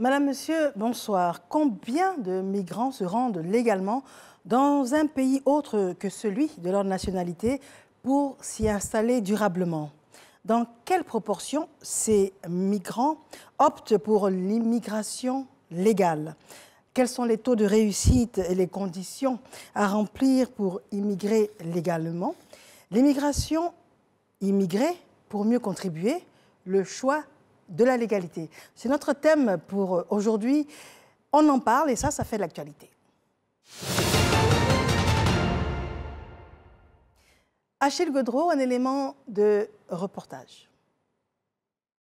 Madame, Monsieur, bonsoir. Combien de migrants se rendent légalement dans un pays autre que celui de leur nationalité pour s'y installer durablement? Dans quelle proportion ces migrants optent pour l'immigration légale? Quels sont les taux de réussite et les conditions à remplir pour immigrer légalement? L'immigration immigrée pour mieux contribuer, le choix de la légalité. C'est notre thème pour aujourd'hui. On en parle et ça fait de l'actualité. Achille Godreau, un élément de reportage.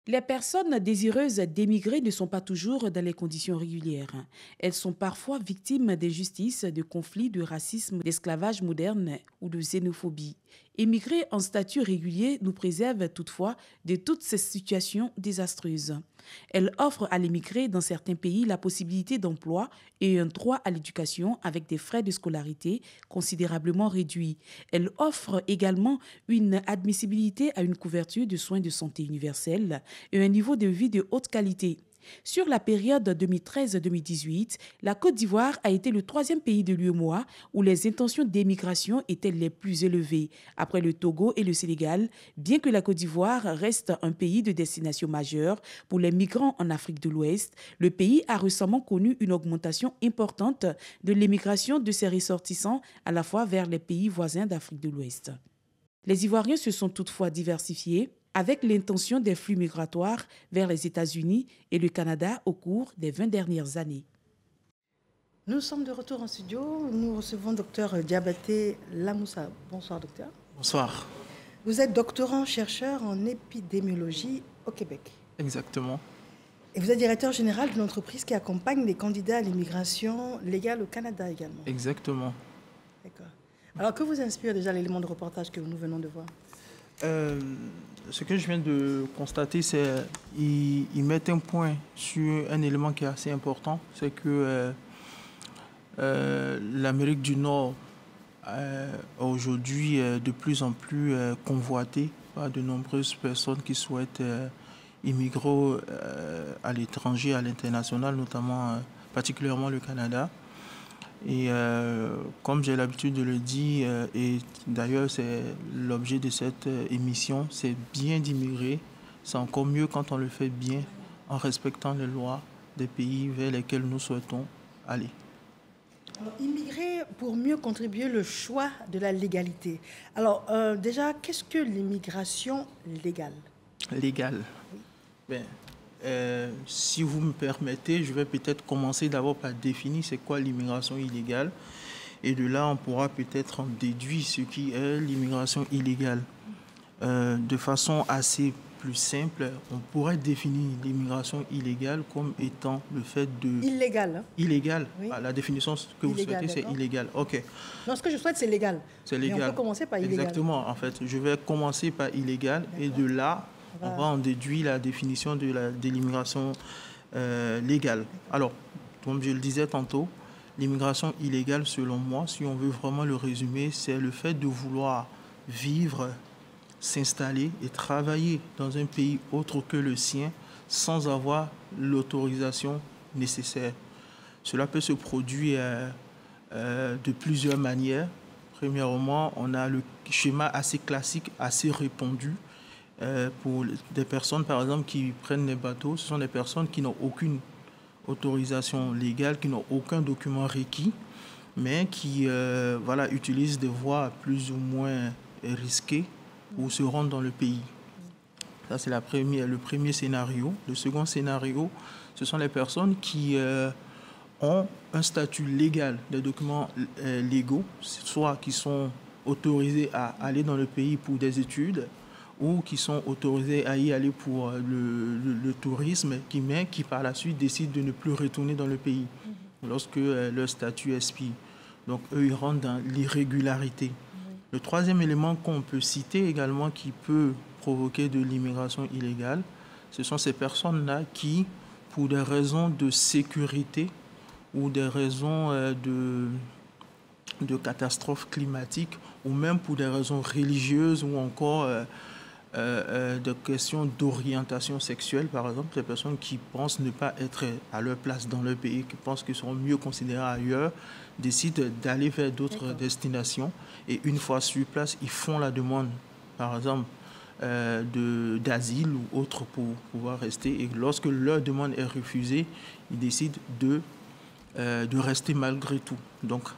Les personnes désireuses d'émigrer ne sont pas toujours dans les conditions régulières. Elles sont parfois victimes d'injustices, de conflits, de racisme, d'esclavage moderne ou de xénophobie. Émigrer en statut régulier nous préserve toutefois de toutes ces situations désastreuses. Elle offre à l'émigré dans certains pays la possibilité d'emploi et un droit à l'éducation avec des frais de scolarité considérablement réduits. Elle offre également une admissibilité à une couverture de soins de santé universelle et un niveau de vie de haute qualité. Sur la période 2013-2018, la Côte d'Ivoire a été le troisième pays de l'UEMOA où les intentions d'émigration étaient les plus élevées, après le Togo et le Sénégal, bien que la Côte d'Ivoire reste un pays de destination majeure pour les migrants en Afrique de l'Ouest. Le pays a récemment connu une augmentation importante de l'émigration de ses ressortissants à la fois vers les pays voisins d'Afrique de l'Ouest. Les Ivoiriens se sont toutefois diversifiés, avec l'intention des flux migratoires vers les États-Unis et le Canada au cours des 20 dernières années. Nous sommes de retour en studio. Nous recevons Dr Diabaté Lamoussa. Bonsoir, docteur. Bonsoir. Vous êtes doctorant-chercheur en épidémiologie au Québec. Exactement. Et vous êtes directeur général d'une entreprise qui accompagne les candidats à l'immigration légale au Canada également. Exactement. D'accord. Alors, que vous inspire déjà l'élément de reportage que nous venons de voir? Ce que je viens de constater, c'est qu'ils mettent un point sur un élément qui est assez important, c'est que l'Amérique du Nord aujourd'hui est de plus en plus convoitée par de nombreuses personnes qui souhaitent immigrer à l'étranger, à l'international, notamment particulièrement le Canada. Et comme j'ai l'habitude de le dire, et d'ailleurs c'est l'objet de cette émission, c'est bien d'immigrer. C'est encore mieux quand on le fait bien, en respectant les lois des pays vers lesquels nous souhaitons aller. Alors, immigrer pour mieux contribuer le choix de la légalité. Alors déjà, qu'est-ce que l'immigration légale? Légale. Oui. Bien. Si vous me permettez, je vais peut-être commencer d'abord par définir c'est quoi l'immigration illégale. Et de là, on pourra peut-être en déduire ce qui est l'immigration illégale. De façon assez plus simple, on pourrait définir l'immigration illégale comme étant le fait de... Illégal. Hein? Illégal. Oui. La définition que vous souhaitez, c'est illégal. OK. Non, ce que je souhaite, c'est légal. C'est légal. Mais on peut commencer par illégal. Exactement. En fait, je vais commencer par illégal et de là... On va en déduire la définition de l'immigration légale. Alors, comme je le disais tantôt, l'immigration illégale, selon moi, si on veut vraiment le résumer, c'est le fait de vouloir vivre, s'installer et travailler dans un pays autre que le sien sans avoir l'autorisation nécessaire. Cela peut se produire de plusieurs manières. Premièrement, on a le schéma assez classique, assez répandu. Pour des personnes, par exemple, qui prennent les bateaux, ce sont des personnes qui n'ont aucune autorisation légale, qui n'ont aucun document requis, mais qui utilisent des voies plus ou moins risquées pour se rendre dans le pays. Ça, c'est le premier scénario. Le second scénario, ce sont les personnes qui ont un statut légal, des documents légaux, soit qui sont autorisés à aller dans le pays pour des études, ou qui sont autorisés à y aller pour le tourisme, mais qui par la suite décident de ne plus retourner dans le pays lorsque leur statut expire. Donc eux, ils rentrent dans l'irrégularité. Le troisième élément qu'on peut citer également qui peut provoquer de l'immigration illégale, ce sont ces personnes-là qui, pour des raisons de sécurité ou des raisons de catastrophes climatiques, ou même pour des raisons religieuses ou encore de questions d'orientation sexuelle, par exemple, les personnes qui pensent ne pas être à leur place dans leur pays, qui pensent qu'ils seront mieux considérés ailleurs, décident d'aller vers d'autres destinations. Et une fois sur place, ils font la demande, par exemple, d'asile ou autre pour pouvoir rester. Et lorsque leur demande est refusée, ils décident de rester malgré tout. Donc,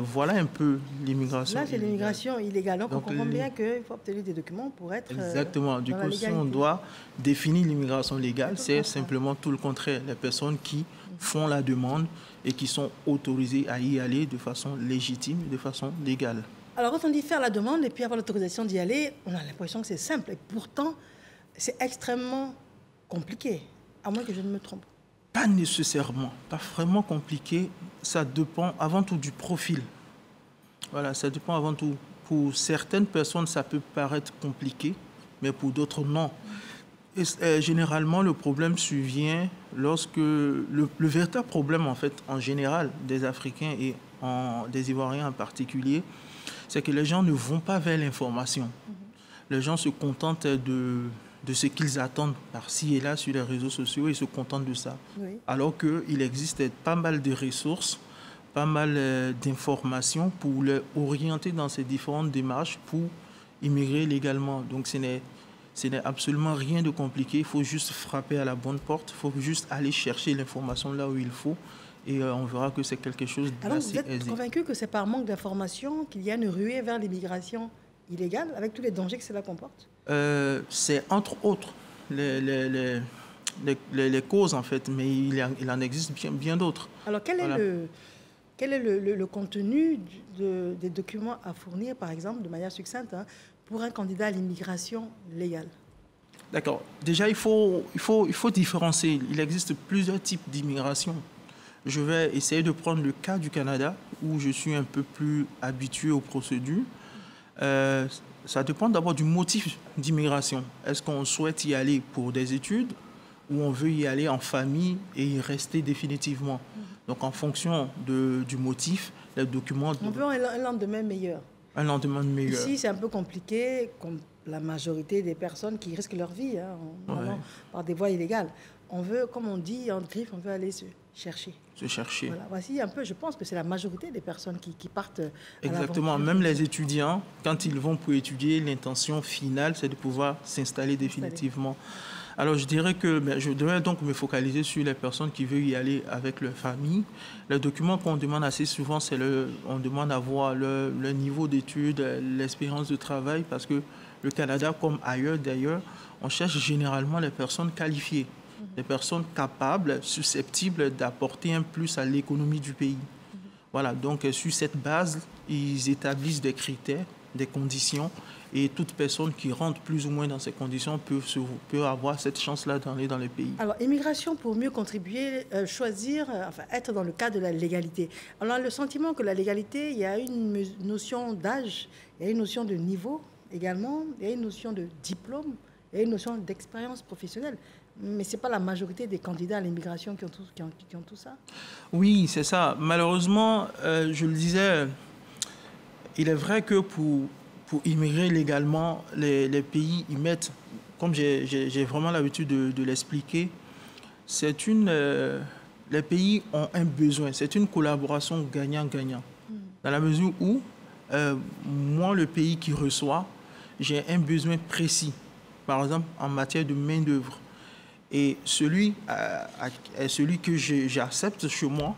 voilà un peu l'immigration. Là, c'est l'immigration illégale. Donc, on comprend bien qu'il faut obtenir des documents pour être exactement. Du coup, si on doit définir l'immigration légale, c'est simplement tout le contraire. Les personnes qui font la demande et qui sont autorisées à y aller de façon légitime, de façon légale. Alors, quand on dit faire la demande et puis avoir l'autorisation d'y aller, on a l'impression que c'est simple. Et pourtant, c'est extrêmement compliqué, à moins que je ne me trompe. Pas nécessairement, pas vraiment compliqué. Ça dépend avant tout du profil. Voilà, ça dépend avant tout. Pour certaines personnes, ça peut paraître compliqué, mais pour d'autres, non. Et, généralement, le problème survient lorsque... Le véritable problème, en fait, en général, des Africains et des Ivoiriens en particulier, c'est que les gens ne vont pas vers l'information. Les gens se contentent de ce qu'ils attendent par-ci et là sur les réseaux sociaux et se contentent de ça. Oui. Alors qu'il existe pas mal de ressources, pas mal d'informations pour les orienter dans ces différentes démarches pour immigrer légalement. Donc ce n'est absolument rien de compliqué, il faut juste frapper à la bonne porte, il faut juste aller chercher l'information là où il faut et on verra que c'est quelque chose d'assez aisé. Alors vous êtes convaincu que c'est par manque d'information qu'il y a une ruée vers l'immigration illégale avec tous les dangers que cela comporte? C'est entre autres les causes, en fait, mais il en existe bien d'autres. Alors, quel est le contenu des documents à fournir, par exemple, de manière succincte, pour un candidat à l'immigration légale? D'accord. Déjà, il faut différencier. Il existe plusieurs types d'immigration. Je vais essayer de prendre le cas du Canada, où je suis un peu plus habitué aux procédures. Ça dépend d'abord du motif d'immigration. Est-ce qu'on souhaite y aller pour des études ou on veut y aller en famille et y rester définitivement? Donc, en fonction du motif, les documents... On veut un lendemain meilleur. Un lendemain meilleur. Ici, c'est un peu compliqué, comme la majorité des personnes qui risquent leur vie par des voies illégales. On veut, comme on dit en griffe, on veut aller se chercher. Se chercher. Voilà. Voici un peu, je pense que c'est la majorité des personnes qui partent à exactement. Même les étudiants, quand ils vont pour étudier, l'intention finale, c'est de pouvoir s'installer définitivement. Alors, je dirais que je devrais donc me focaliser sur les personnes qui veulent y aller avec leur famille. Le document qu'on demande assez souvent, c'est on demande à voir le niveau d'études, l'expérience de travail, parce que le Canada, comme ailleurs d'ailleurs, on cherche généralement les personnes qualifiées. Des personnes capables, susceptibles d'apporter un plus à l'économie du pays. Voilà, donc sur cette base, ils établissent des critères, des conditions, et toute personne qui rentre plus ou moins dans ces conditions peut avoir cette chance-là d'aller dans le pays. Alors, immigration pour mieux contribuer, être dans le cadre de la légalité. Alors, le sentiment que la légalité, il y a une notion d'âge, il y a une notion de niveau également, il y a une notion de diplôme, il y a une notion d'expérience professionnelle. Mais ce n'est pas la majorité des candidats à l'immigration qui ont tout ça. Oui, c'est ça. Malheureusement, je le disais, il est vrai que pour immigrer légalement, les pays y mettent, comme j'ai vraiment l'habitude de l'expliquer, les pays ont un besoin, c'est une collaboration gagnant-gagnant. Dans la mesure où, moi, le pays qui reçoit, j'ai un besoin précis, par exemple en matière de main-d'œuvre. Et celui que j'accepte chez moi,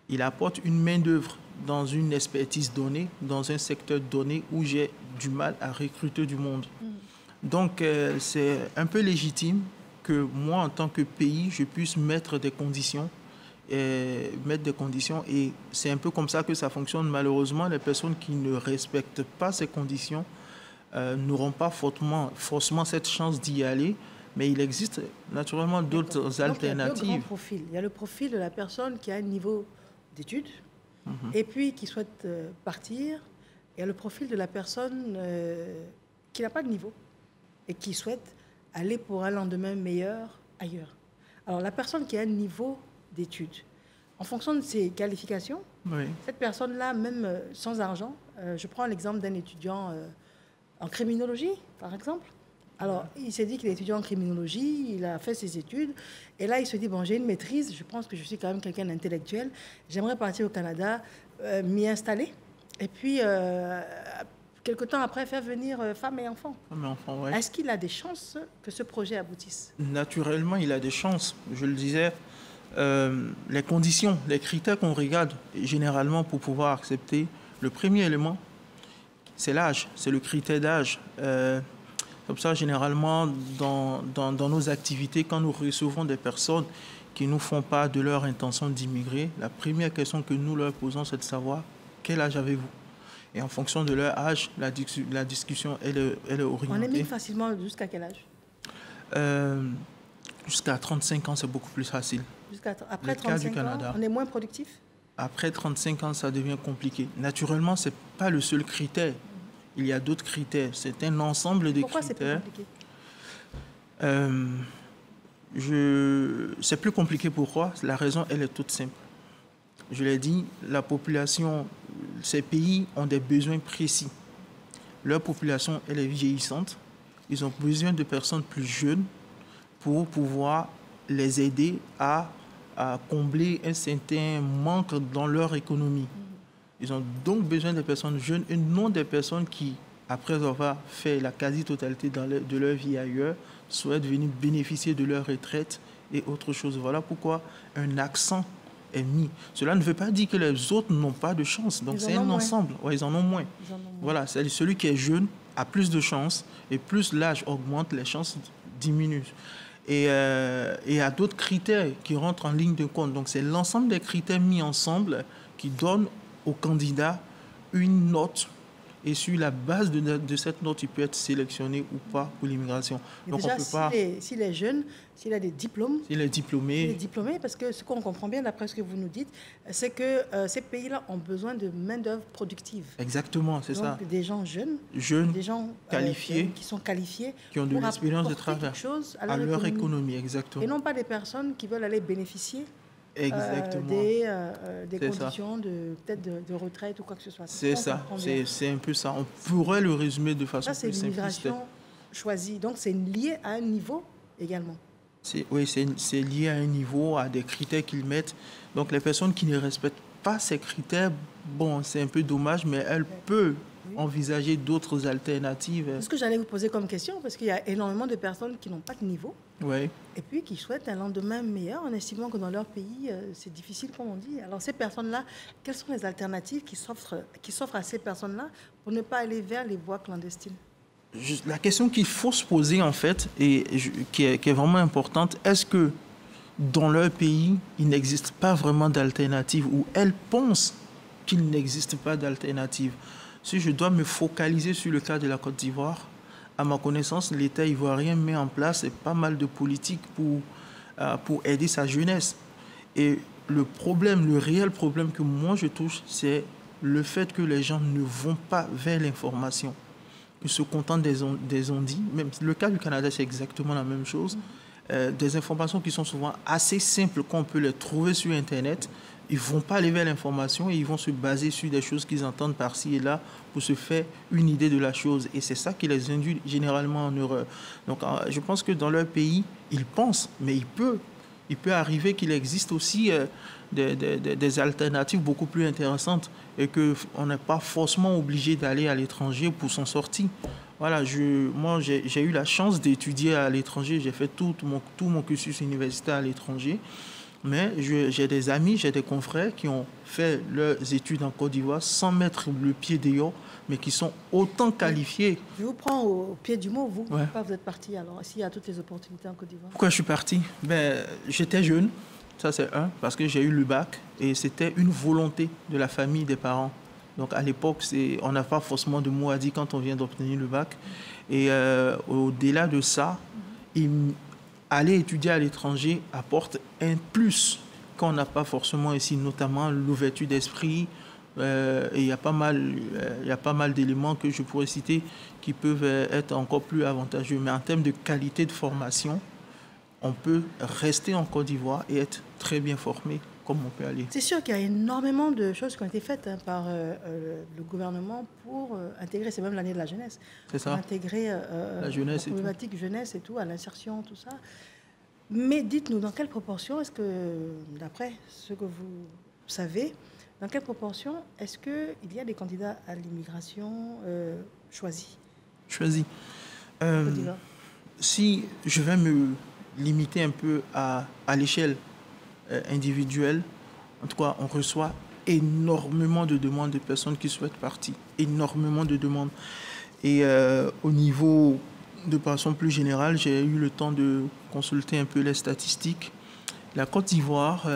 il apporte une main-d'œuvre dans une expertise donnée, dans un secteur donné où j'ai du mal à recruter du monde. Donc, c'est un peu légitime que moi, en tant que pays, je puisse mettre des conditions. Et c'est un peu comme ça que ça fonctionne. Malheureusement, les personnes qui ne respectent pas ces conditions n'auront pas forcément cette chance d'y aller. Mais il existe naturellement d'autres alternatives. Il y a le profil de la personne qui a un niveau d'études et puis qui souhaite partir. Il y a le profil de la personne qui n'a pas de niveau et qui souhaite aller pour un lendemain meilleur ailleurs. Alors, la personne qui a un niveau d'études, en fonction de ses qualifications, cette personne-là, même sans argent, je prends l'exemple d'un étudiant En criminologie, par exemple. Alors, il s'est dit qu'il est étudiant en criminologie, il a fait ses études, et là, il se dit, bon, j'ai une maîtrise, je pense que je suis quand même quelqu'un d'intellectuel, j'aimerais partir au Canada, m'y installer, et puis, quelque temps après, faire venir femmes et enfants. Femmes et enfants, ouais. Est-ce qu'il a des chances que ce projet aboutisse? Naturellement, il a des chances. Je le disais, les conditions, les critères qu'on regarde généralement pour pouvoir accepter, le premier élément, c'est l'âge, c'est le critère d'âge. Comme ça, généralement, dans nos activités, quand nous recevons des personnes qui nous font part de leur intention d'immigrer, la première question que nous leur posons, c'est de savoir quel âge avez-vous? Et en fonction de leur âge, la discussion, elle est orientée. On émigre facilement jusqu'à quel âge? Jusqu'à 35 ans, c'est beaucoup plus facile. Après 35 ans, on est moins productif? Après 35 ans, ça devient compliqué. Naturellement, ce n'est pas le seul critère. Il y a d'autres critères. C'est un ensemble de critères. Pourquoi c'est plus compliqué? C'est plus compliqué pourquoi? La raison, elle est toute simple. Je l'ai dit, la population, ces pays ont des besoins précis. Leur population, elle est vieillissante. Ils ont besoin de personnes plus jeunes pour pouvoir les aider à combler un certain manque dans leur économie. Ils ont donc besoin des personnes jeunes et non des personnes qui, après avoir fait la quasi-totalité de leur vie ailleurs, souhaitent venir bénéficier de leur retraite et autre chose. Voilà pourquoi un accent est mis. Cela ne veut pas dire que les autres n'ont pas de chance. Donc c'est un ensemble. Ouais, ils en ont moins. Voilà, c'est celui qui est jeune a plus de chances et plus l'âge augmente, les chances diminuent. Et il y a d'autres critères qui rentrent en ligne de compte. Donc c'est l'ensemble des critères mis ensemble qui donnent au candidat une note, et sur la base de cette note, il peut être sélectionné ou pas pour l'immigration. Donc déjà, on peut pas... s'il est jeune, s'il a des diplômes... S'il est diplômé... S'il est diplômé, parce que ce qu'on comprend bien d'après ce que vous nous dites, c'est que ces pays-là ont besoin de main-d'œuvre productive. Exactement, c'est ça. Donc des gens jeunes, des gens qualifiés, qui sont qualifiés, qui ont de l'expérience de travail à leur économie. Exactement. Et non pas des personnes qui veulent aller bénéficier des conditions peut-être de retraite ou quoi que ce soit. C'est ça, c'est un peu ça. On pourrait le résumer de façon plus simple. Ça, c'est l'immigration choisie. Donc, c'est lié à un niveau également. Oui, c'est lié à un niveau, à des critères qu'ils mettent. Donc, les personnes qui ne respectent pas ces critères, bon, c'est un peu dommage, mais elles peuvent envisager d'autres alternatives. C'est ce que j'allais vous poser comme question, parce qu'il y a énormément de personnes qui n'ont pas de niveau, et puis qui souhaitent un lendemain meilleur, en estimant que dans leur pays, c'est difficile, comme on dit. Alors ces personnes-là, quelles sont les alternatives qui s'offrent à ces personnes-là pour ne pas aller vers les voies clandestines? La question qu'il faut se poser, en fait, et qui est vraiment importante, est-ce que dans leur pays, il n'existe pas vraiment d'alternative, ou elles pensent qu'il n'existe pas d'alternative? Si je dois me focaliser sur le cas de la Côte d'Ivoire, à ma connaissance, l'État ivoirien met en place pas mal de politiques pour aider sa jeunesse. Et le réel problème que moi je touche, c'est le fait que les gens ne vont pas vers l'information. Ils se contentent des on-dit. Même le cas du Canada, c'est exactement la même chose. Des informations qui sont souvent assez simples, qu'on peut les trouver sur Internet. Ils ne vont pas aller vers l'information et ils vont se baser sur des choses qu'ils entendent par-ci et là pour se faire une idée de la chose. Et c'est ça qui les induit généralement en erreur. Donc je pense que dans leur pays, ils pensent, mais il peut arriver qu'il existe aussi des alternatives beaucoup plus intéressantes et qu'on n'est pas forcément obligé d'aller à l'étranger pour s'en sortir. Voilà, moi j'ai eu la chance d'étudier à l'étranger, j'ai fait tout mon cursus universitaire à l'étranger. Mais j'ai des amis, j'ai des confrères qui ont fait leurs études en Côte d'Ivoire sans mettre le pied dehors, mais qui sont autant qualifiés. Je vous prends au pied du mot, pourquoi vous êtes parti alors, s'il y a toutes les opportunités en Côte d'Ivoire? Pourquoi je suis parti? J'étais jeune, ça c'est parce que j'ai eu le bac et c'était une volonté de la famille, des parents. Donc à l'époque, on n'a pas forcément de mots à dire quand on vient d'obtenir le bac. Et au-delà de ça, aller étudier à l'étranger apporte un plus qu'on n'a pas forcément ici, notamment l'ouverture d'esprit. Et il y a pas mal d'éléments que je pourrais citer qui peuvent être encore plus avantageux. Mais en termes de qualité de formation, on peut rester en Côte d'Ivoire et être très bien formé comme on peut aller. C'est sûr qu'il y a énormément de choses qui ont été faites par le gouvernement pour intégrer, c'est même l'année de la jeunesse, C'est ça. pour intégrer La jeunesse la problématique jeunesse et tout, à l'insertion, tout ça. Mais dites-nous, dans quelle proportion est-ce que, d'après ce que vous savez, dans quelle proportion est-ce qu'il y a des candidats à l'immigration choisis? Choisi. Si je vais me limiter un peu à l'échelle individuelle, en tout cas, on reçoit énormément de demandes de personnes qui souhaitent partir. Énormément de demandes. Et au niveau de façon plus générale, j'ai eu le temps de consulter un peu les statistiques. La Côte d'Ivoire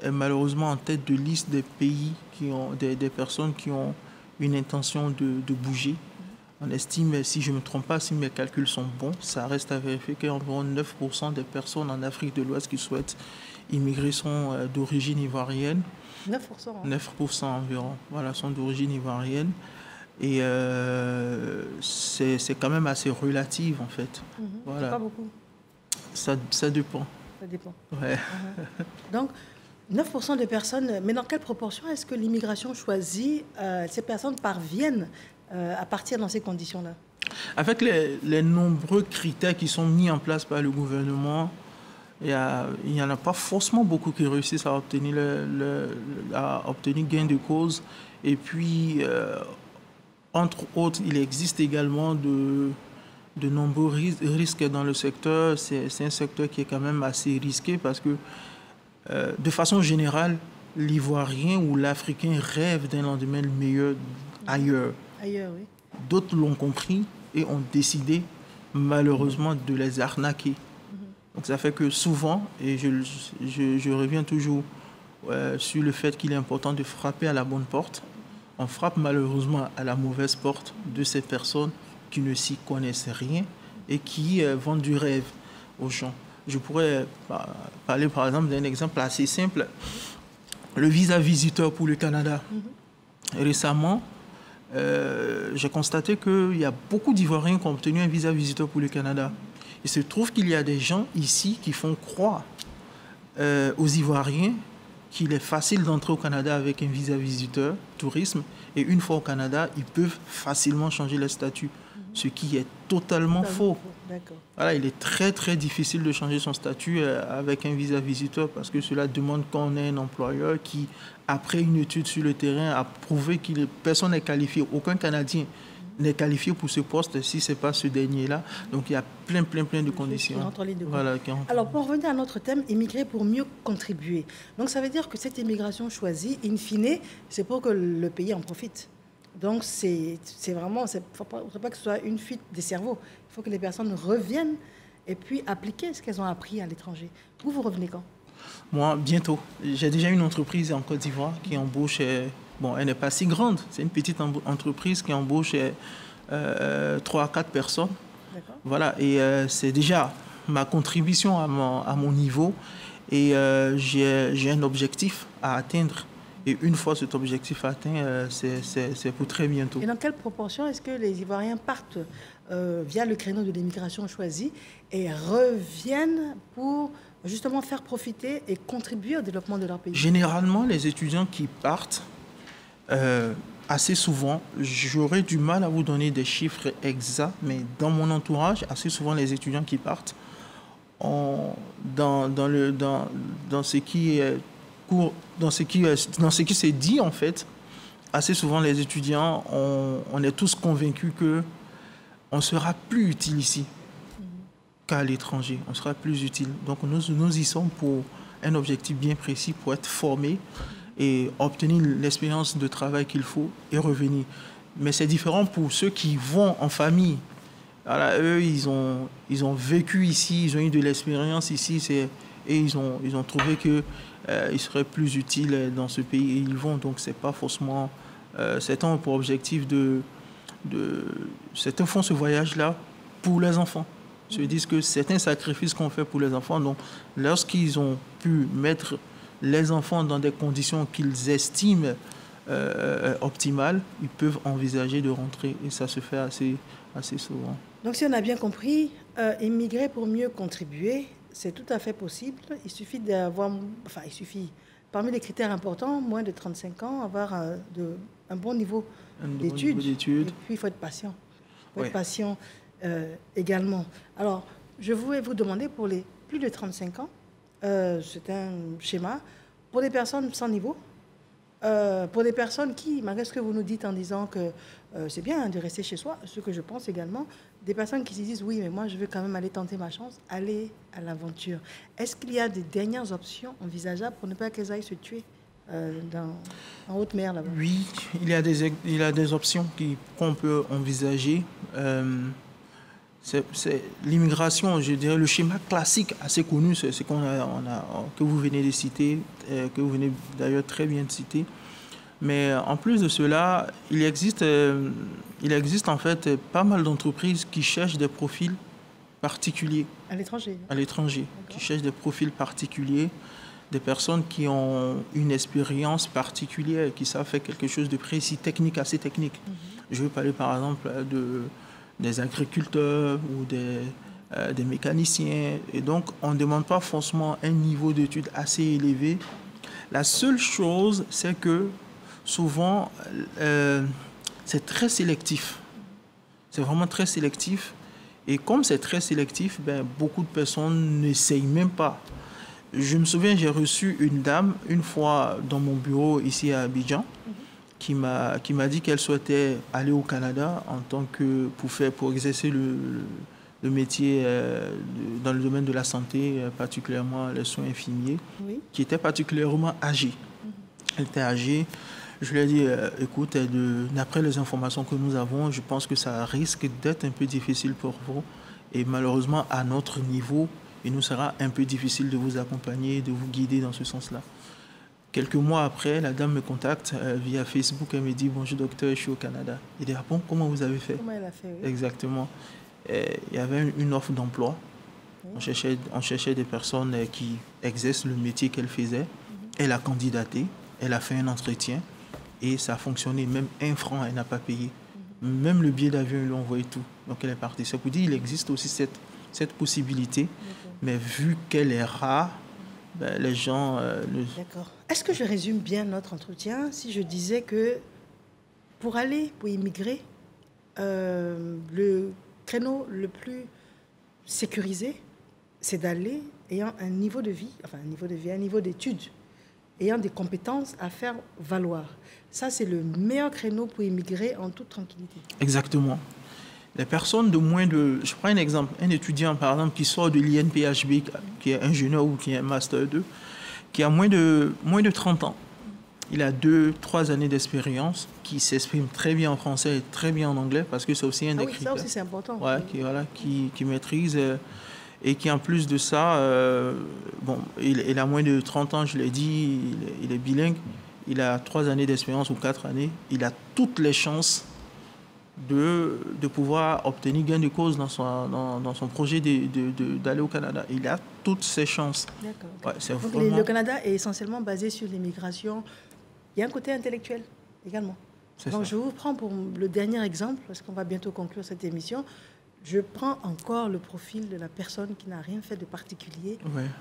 est malheureusement en tête de liste des pays qui ont des personnes qui ont une intention de bouger. On estime, si je ne me trompe pas, si mes calculs sont bons, ça reste à vérifier qu'environ 9% des personnes en Afrique de l'Ouest qui souhaitent immigrer sont d'origine ivoirienne. 9%. 9% environ, voilà, sont d'origine ivoirienne. Et c'est quand même assez relatif, en fait. Voilà. C'est pas beaucoup. Ça dépend. Ça dépend. Ouais. Donc, 9% de personnes, mais dans quelle proportion est-ce que l'immigration choisie, ces personnes parviennent à partir dans ces conditions-là? Avec les nombreux critères qui sont mis en place par le gouvernement, il n'y en a pas forcément beaucoup qui réussissent à obtenir, gain de cause. Et puis, entre autres, il existe également de nombreux risques dans le secteur. C'est un secteur qui est quand même assez risqué parce que, de façon générale, l'Ivoirien ou l'Africain rêve d'un lendemain meilleur ailleurs. Ailleurs, oui. D'autres l'ont compris et ont décidé, malheureusement, de les arnaquer. Donc ça fait que souvent, et je reviens toujours sur le fait qu'il est important de frapper à la bonne porte, on frappe malheureusement à la mauvaise porte de ces personnes qui ne s'y connaissent rien et qui vendent du rêve aux gens. Je pourrais parler par exemple d'un exemple assez simple, le visa visiteur pour le Canada. Récemment, j'ai constaté qu'il y a beaucoup d'Ivoiriens qui ont obtenu un visa visiteur pour le Canada. Il se trouve qu'il y a des gens ici qui font croire aux Ivoiriens qu'il est facile d'entrer au Canada avec un visa visiteur, tourisme, et une fois au Canada, ils peuvent facilement changer leur statut, ce qui est totalement faux. Voilà, il est très très difficile de changer son statut avec un visa visiteur parce que cela demande qu'on ait un employeur qui, après une étude sur le terrain, a prouvé que personne n'est qualifié, aucun Canadien n'est qualifié pour ce poste si ce n'est pas ce dernier-là. Donc il y a plein de conditions. Voilà, alors pour revenir à notre thème, immigrer pour mieux contribuer. Donc ça veut dire que cette immigration choisie, in fine, c'est pour que le pays en profite. Donc c'est vraiment, il ne faut pas que ce soit une fuite des cerveaux. Il faut que les personnes reviennent et puis appliquer ce qu'elles ont appris à l'étranger. Vous revenez quand? Moi, bientôt. J'ai déjà une entreprise en Côte d'Ivoire qui embauche... Bon, elle n'est pas si grande. C'est une petite entreprise qui embauche 3 à 4 personnes. Voilà, et c'est déjà ma contribution à mon niveau. Et j'ai un objectif à atteindre. Et une fois cet objectif atteint, c'est pour très bientôt. Et dans quelle proportion est-ce que les Ivoiriens partent via le créneau de l'immigration choisie et reviennent pour justement faire profiter et contribuer au développement de leur pays? Généralement, les étudiants qui partent, assez souvent, j'aurais du mal à vous donner des chiffres exacts, mais dans mon entourage, assez souvent les étudiants qui partent, dans ce qui est cours, dans ce qui s'est dit en fait, assez souvent les étudiants, on est tous convaincus que on sera plus utile ici qu'à l'étranger. On sera plus utile. Donc nous y sommes pour un objectif bien précis, pour être formés et obtenir l'expérience de travail qu'il faut et revenir. Mais c'est différent pour ceux qui vont en famille. Voilà, eux, ils ont vécu ici, ils ont eu de l'expérience ici, et ils ont trouvé qu'ils seraient plus utiles dans ce pays et ils vont. Donc, c'est pas forcément... certains pour objectif certains font ce voyage-là pour les enfants. Ils se disent que c'est un sacrifice qu'on fait pour les enfants. Donc, lorsqu'ils ont pu mettre les enfants dans des conditions qu'ils estiment optimales, ils peuvent envisager de rentrer. Et ça se fait assez souvent. Donc, si on a bien compris, immigrer pour mieux contribuer, c'est tout à fait possible. Il suffit d'avoir, enfin, parmi les critères importants, moins de 35 ans, avoir un bon niveau d'études. Et puis, il faut être patient. Il faut être patient également. Alors, je voulais vous demander, pour les plus de 35 ans, c'est un schéma, pour des personnes sans niveau, pour des personnes qui, malgré ce que vous nous dites en disant que c'est bien de rester chez soi, ce que je pense également, des personnes qui se disent oui, mais moi je veux quand même aller tenter ma chance, aller à l'aventure. Est-ce qu'il y a des dernières options envisageables pour ne pas qu'elles aillent se tuer en haute mer là-bas? Oui, il y a des options qu'on peut envisager. C'est l'immigration, je dirais, le schéma classique assez connu, c'est ce que vous venez de citer, que vous venez d'ailleurs très bien de citer. Mais en plus de cela, il existe en fait pas mal d'entreprises qui cherchent des profils particuliers. À l'étranger? À l'étranger, qui cherchent des profils particuliers, des personnes qui ont une expérience particulière, qui savent faire quelque chose de précis, technique, assez technique. Je veux parler par exemple des agriculteurs ou des mécaniciens. Et donc, on ne demande pas forcément un niveau d'études assez élevé. La seule chose, c'est que souvent, c'est très sélectif. C'est vraiment très sélectif. Et comme c'est très sélectif, beaucoup de personnes n'essayent même pas. Je me souviens, j'ai reçu une dame, une fois dans mon bureau ici à Abidjan, qui m'a dit qu'elle souhaitait aller au Canada pour exercer le métier dans le domaine de la santé, particulièrement les soins infirmiers, qui était particulièrement âgée. Elle était âgée. Je lui ai dit, écoute, d'après les informations que nous avons, je pense que ça risque d'être un peu difficile pour vous. Et malheureusement, à notre niveau, il nous sera un peu difficile de vous accompagner, de vous guider dans ce sens-là. Quelques mois après, la dame me contacte via Facebook. Elle me dit, bonjour docteur, je suis au Canada. Il dit, ah bon, comment vous avez fait? Comment elle a fait, oui. Exactement. Et il y avait une offre d'emploi. Oui. On cherchait des personnes qui exercent le métier qu'elle faisait. Elle a candidaté, elle a fait un entretien et ça a fonctionné. Même 1 franc, elle n'a pas payé. Même le billet d'avion, ils lui ont envoyé tout. Donc elle est partie. C'est pour dire qu'il existe aussi cette possibilité. Mais vu qu'elle est rare, les gens... D'accord. Est-ce que je résume bien notre entretien si je disais que pour immigrer, le créneau le plus sécurisé, c'est d'aller ayant un niveau d'études, ayant des compétences à faire valoir. Ça, c'est le meilleur créneau pour immigrer en toute tranquillité. Exactement. Les personnes de moins de... Je prends un exemple. Un étudiant, par exemple, qui sort de l'INPHB, qui est ingénieur ou qui est un Master 2, qui a moins de 30 ans. Il a 2-3 années d'expérience, qui s'exprime très bien en français et très bien en anglais, parce que c'est aussi un des critères. Ça aussi, c'est important. Ouais, qui maîtrise et qui, en plus de ça, il a moins de 30 ans, je l'ai dit, il est bilingue. Il a 3 années d'expérience ou 4 années. Il a toutes les chances de pouvoir obtenir gain de cause dans son projet d'aller au Canada. Il a toutes ses chances. D'accord. Ouais, donc le Canada est essentiellement basé sur l'immigration. Il y a un côté intellectuel également. Donc je vous prends pour le dernier exemple, parce qu'on va bientôt conclure cette émission. Je prends encore le profil de la personne qui n'a rien fait de particulier,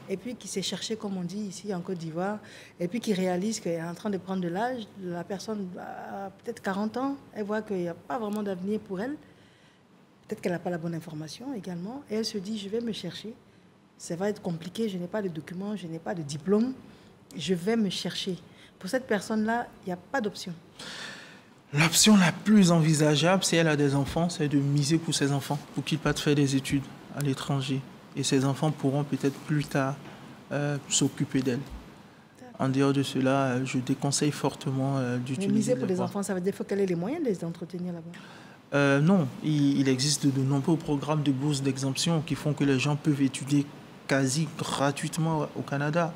et puis qui s'est cherchée, comme on dit ici en Côte d'Ivoire, et puis qui réalise qu'elle est en train de prendre de l'âge. La personne a peut-être 40 ans, elle voit qu'il n'y a pas vraiment d'avenir pour elle. Peut-être qu'elle n'a pas la bonne information également, et elle se dit, je vais me chercher. Ça va être compliqué, je n'ai pas de documents, je n'ai pas de diplôme, je vais me chercher. Pour cette personne-là, il n'y a pas d'option. L'option la plus envisageable, si elle a des enfants, c'est de miser pour ses enfants, pour qu'ils partent faire des études à l'étranger. Et ses enfants pourront peut-être plus tard s'occuper d'elle. En dehors de cela, je déconseille fortement d'utiliser... Mais miser pour les enfants, ça veut dire qu'il faut qu'elle ait les moyens de les entretenir là-bas? Non, il existe de nombreux programmes de bourses d'exemption qui font que les gens peuvent étudier quasi gratuitement au Canada.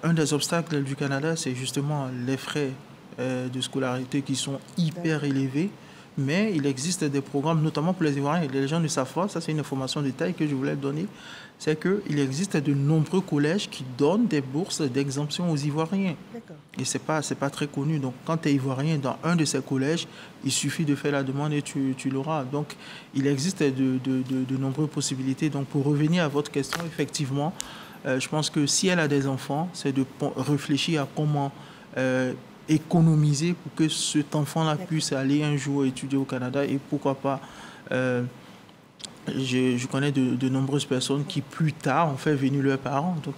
Un des obstacles du Canada, c'est justement les frais de scolarité qui sont hyper élevés. mais il existe des programmes, notamment pour les Ivoiriens, et les gens ne savent pas, ça c'est une information de détail que je voulais donner, c'est qu'il existe de nombreux collèges qui donnent des bourses d'exemption aux Ivoiriens. Et c'est pas très connu. Donc quand tu es Ivoirien dans un de ces collèges, il suffit de faire la demande et tu l'auras. Donc il existe de nombreuses possibilités. Donc pour revenir à votre question, effectivement, je pense que si elle a des enfants, c'est de réfléchir à comment économiser pour que cet enfant-là puisse aller un jour étudier au Canada et pourquoi pas... je connais de nombreuses personnes qui plus tard ont fait venir leurs parents, donc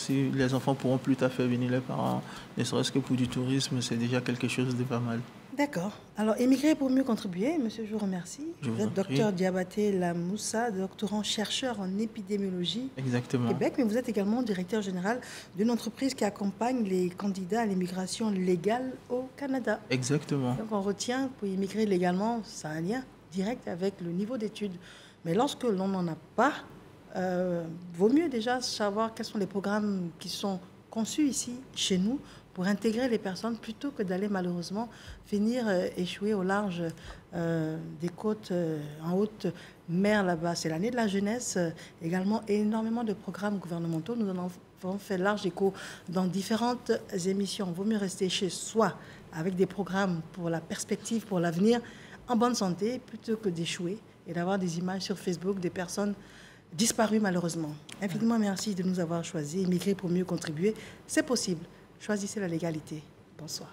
les enfants pourront plus tard faire venir leurs parents, ne serait-ce que pour du tourisme, c'est déjà quelque chose de pas mal. D'accord. Alors, émigrer pour mieux contribuer, monsieur, je vous remercie. Vous êtes docteur Diabaté Lamoussa, doctorant chercheur en épidémiologie au Québec, mais vous êtes également directeur général d'une entreprise qui accompagne les candidats à l'immigration légale au Canada. Exactement. Donc, on retient, pour immigrer légalement, ça a un lien direct avec le niveau d'études. Mais lorsque l'on n'en a pas, vaut mieux déjà savoir quels sont les programmes qui sont conçus ici, chez nous, pour intégrer les personnes, plutôt que d'aller malheureusement finir échouer au large des côtes en haute mer là-bas. C'est l'année de la jeunesse, également énormément de programmes gouvernementaux. Nous en avons fait large écho dans différentes émissions. Vaut mieux rester chez soi avec des programmes pour la perspective, pour l'avenir, en bonne santé, plutôt que d'échouer et d'avoir des images sur Facebook des personnes disparues malheureusement. Infiniment merci de nous avoir choisis. Immigrer pour mieux contribuer, c'est possible. Choisissez la légalité. Bonsoir.